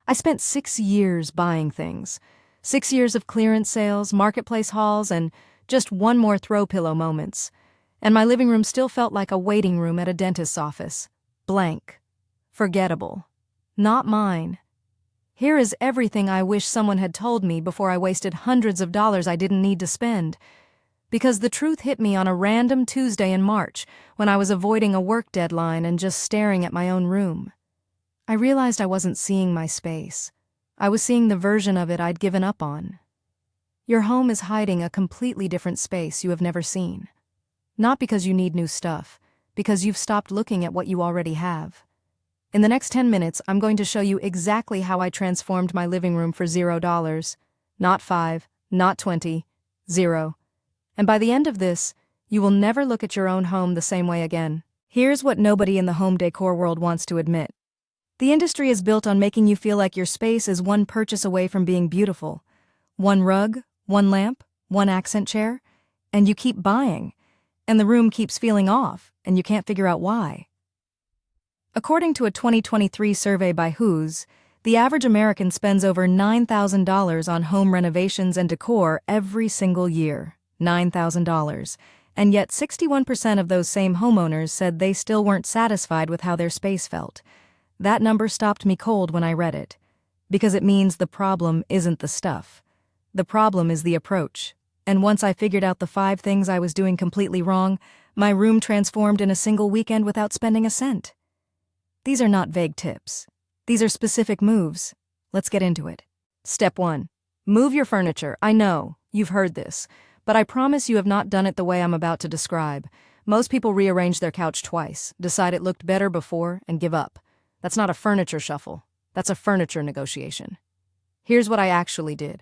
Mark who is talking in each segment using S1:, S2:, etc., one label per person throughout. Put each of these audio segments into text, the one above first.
S1: I spent 6 years buying things. 6 years of clearance sales, marketplace hauls, and just one more throw pillow moments. And my living room still felt like a waiting room at a dentist's office. Blank. Forgettable. Not mine. Here is everything I wish someone had told me before I wasted hundreds of dollars I didn't need to spend. Because the truth hit me on a random Tuesday in March when I was avoiding a work deadline and just staring at my own room. I realized I wasn't seeing my space. I was seeing the version of it I'd given up on. Your home is hiding a completely different space you have never seen. Not because you need new stuff, because you've stopped looking at what you already have. In the next 10 minutes, I'm going to show you exactly how I transformed my living room for $0. Not 5, not 20, 0. And by the end of this, you will never look at your own home the same way again. Here's what nobody in the home decor world wants to admit. The industry is built on making you feel like your space is one purchase away from being beautiful. One rug, one lamp, one accent chair, and you keep buying. And the room keeps feeling off, and you can't figure out why. According to a 2023 survey by Who's, the average American spends over $9,000 on home renovations and decor every single year. $9,000. And yet 61% of those same homeowners said they still weren't satisfied with how their space felt. That number stopped me cold when I read it. Because it means the problem isn't the stuff. The problem is the approach. And once I figured out the 5 things I was doing completely wrong, my room transformed in a single weekend without spending a cent. These are not vague tips. These are specific moves. Let's get into it. Step 1. Move your furniture. I know, you've heard this, but I promise you have not done it the way I'm about to describe. Most people rearrange their couch twice, decide it looked better before, and give up. That's not a furniture shuffle. That's a furniture negotiation. Here's what I actually did.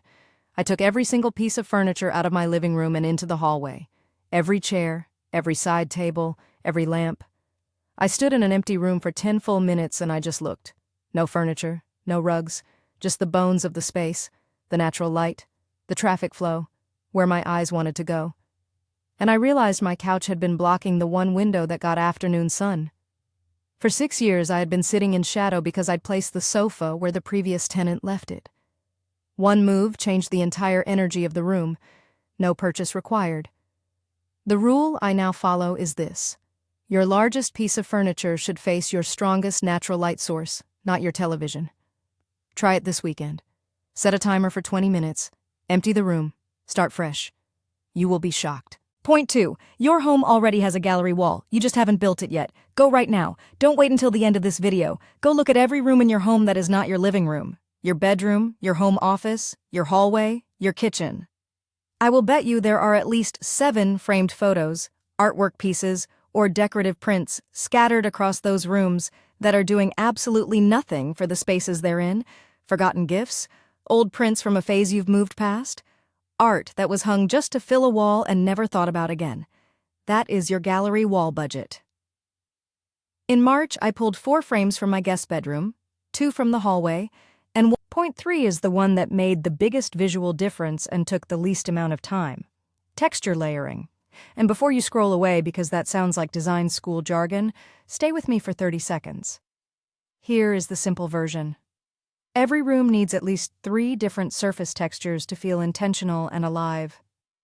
S1: I took every single piece of furniture out of my living room and into the hallway. Every chair, every side table, every lamp. I stood in an empty room for 10 full minutes and I just looked. No furniture, no rugs, just the bones of the space, the natural light, the traffic flow, where my eyes wanted to go. And I realized my couch had been blocking the one window that got afternoon sun. For 6 years I had been sitting in shadow because I'd placed the sofa where the previous tenant left it. One move changed the entire energy of the room. No purchase required. The rule I now follow is this. Your largest piece of furniture should face your strongest natural light source, not your television. Try it this weekend. Set a timer for 20 minutes. Empty the room. Start fresh. You will be shocked. Point 2. Your home already has a gallery wall. You just haven't built it yet. Go right now. Don't wait until the end of this video. Go look at every room in your home that is not your living room. Your bedroom, your home office, your hallway, your kitchen. I will bet you there are at least 7 framed photos, artwork pieces, or decorative prints scattered across those rooms that are doing absolutely nothing for the spaces they're in. Forgotten gifts, old prints from a phase you've moved past, art that was hung just to fill a wall and never thought about again. That is your gallery wall budget. In March, I pulled 4 frames from my guest bedroom, 2 from the hallway, and point 3 is the one that made the biggest visual difference and took the least amount of time. Texture layering. And before you scroll away because that sounds like design school jargon, stay with me for 30 seconds. Here is the simple version. Every room needs at least 3 different surface textures to feel intentional and alive.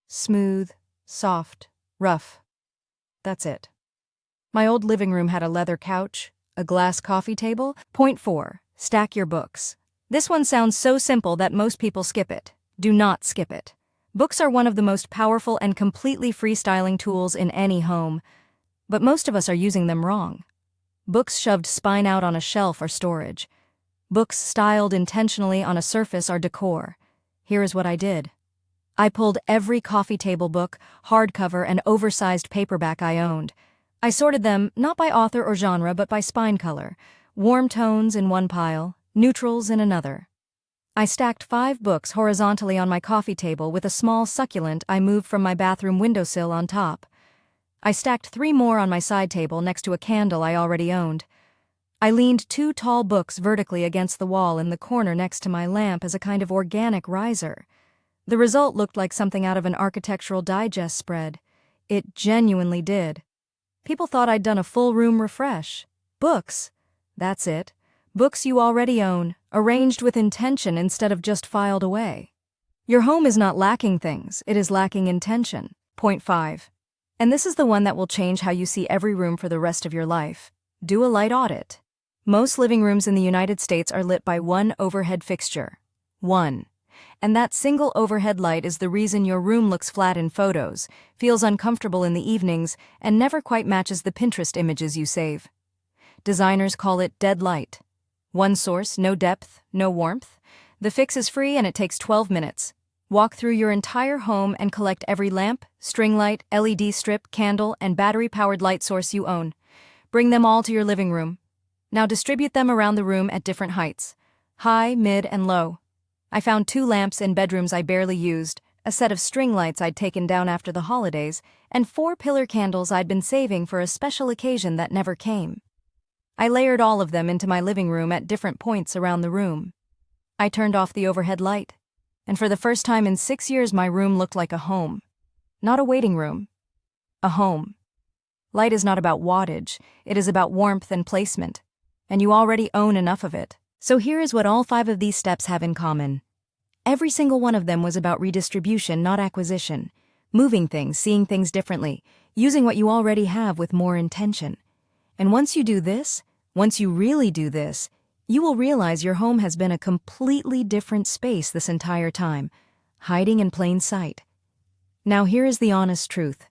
S1: Smooth, soft, rough. That's it. My old living room had a leather couch, a glass coffee table. Point 4. Stack your books. This one sounds so simple that most people skip it. Do not skip it. Books are one of the most powerful and completely freestyling tools in any home, but most of us are using them wrong. Books shoved spine out on a shelf are storage. Books styled intentionally on a surface are decor. Here is what I did. I pulled every coffee table book, hardcover, and oversized paperback I owned. I sorted them not by author or genre but by spine color, warm tones in one pile, neutrals in another. I stacked 5 books horizontally on my coffee table with a small succulent I moved from my bathroom windowsill on top. I stacked 3 more on my side table next to a candle I already owned. I leaned 2 tall books vertically against the wall in the corner next to my lamp as a kind of organic riser. The result looked like something out of an Architectural Digest spread. It genuinely did. People thought I'd done a full room refresh. Books. That's it. Books you already own, arranged with intention instead of just filed away. Your home is not lacking things, it is lacking intention. Point 5. And this is the one that will change how you see every room for the rest of your life. Do a light audit. Most living rooms in the United States are lit by one overhead fixture. One. And that single overhead light is the reason your room looks flat in photos, feels uncomfortable in the evenings, and never quite matches the Pinterest images you save. Designers call it dead light. One source, no depth, no warmth. The fix is free and it takes 12 minutes. Walk through your entire home and collect every lamp, string light, LED strip, candle, and battery-powered light source you own. Bring them all to your living room. Now distribute them around the room at different heights. High, mid, and low. I found 2 lamps in bedrooms I barely used, a set of string lights I'd taken down after the holidays, and 4 pillar candles I'd been saving for a special occasion that never came. I layered all of them into my living room at different points around the room. I turned off the overhead light, and for the first time in 6 years my room looked like a home. Not a waiting room. A home. Light is not about wattage, it is about warmth and placement, and you already own enough of it. So here is what all 5 of these steps have in common. Every single one of them was about redistribution, not acquisition. Moving things, seeing things differently, using what you already have with more intention. And once you do this, once you really do this, you will realize your home has been a completely different space this entire time, hiding in plain sight. Now here is the honest truth.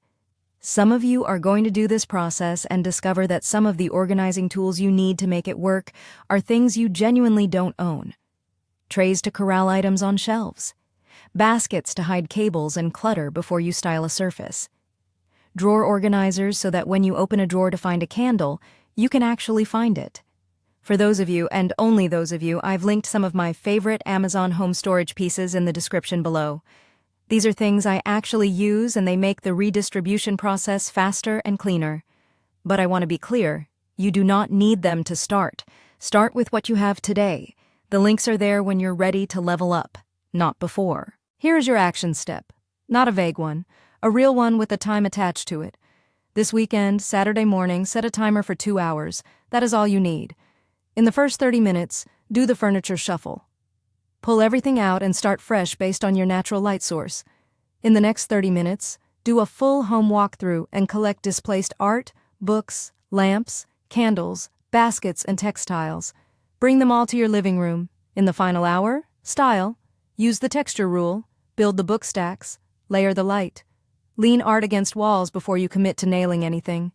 S1: Some of you are going to do this process and discover that some of the organizing tools you need to make it work are things you genuinely don't own. Trays to corral items on shelves. Baskets to hide cables and clutter before you style a surface. Drawer organizers so that when you open a drawer to find a candle, you can actually find it. For those of you, and only those of you, I've linked some of my favorite Amazon home storage pieces in the description below. These are things I actually use and they make the redistribution process faster and cleaner. But I want to be clear, you do not need them to start. Start with what you have today. The links are there when you're ready to level up, not before. Here is your action step. Not a vague one, a real one with a time attached to it. This weekend, Saturday morning, set a timer for 2 hours. That is all you need. In the first 30 minutes, do the furniture shuffle. Pull everything out and start fresh based on your natural light source. In the next 30 minutes, do a full home walkthrough and collect displaced art, books, lamps, candles, baskets, and textiles. Bring them all to your living room. In the final hour, style. Use the texture rule. Build the book stacks. Layer the light. Lean art against walls before you commit to nailing anything.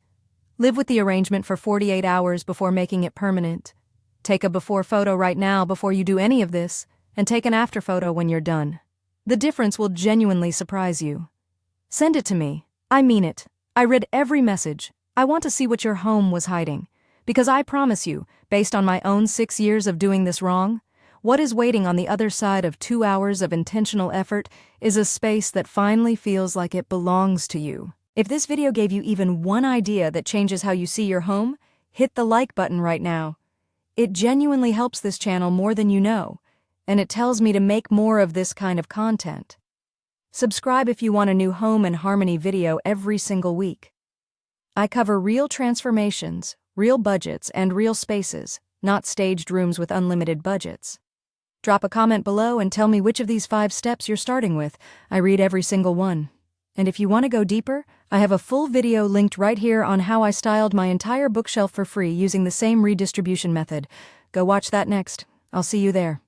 S1: Live with the arrangement for 48 hours before making it permanent. Take a before photo right now before you do any of this, and take an after photo when you're done. The difference will genuinely surprise you. Send it to me. I mean it. I read every message. I want to see what your home was hiding. Because I promise you, based on my own 6 years of doing this wrong, what is waiting on the other side of 2 hours of intentional effort is a space that finally feels like it belongs to you. If this video gave you even one idea that changes how you see your home, hit the like button right now. It genuinely helps this channel more than you know, and it tells me to make more of this kind of content. Subscribe if you want a new home and harmony video every single week. I cover real transformations, real budgets, and real spaces, not staged rooms with unlimited budgets. Drop a comment below and tell me which of these 5 steps you're starting with. I read every single one. And if you want to go deeper, I have a full video linked right here on how I styled my entire bookshelf for free using the same redistribution method. Go watch that next. I'll see you there.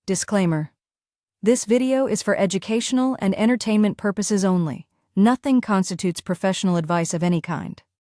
S1: Disclaimer. This video is for educational and entertainment purposes only. Nothing constitutes professional advice of any kind.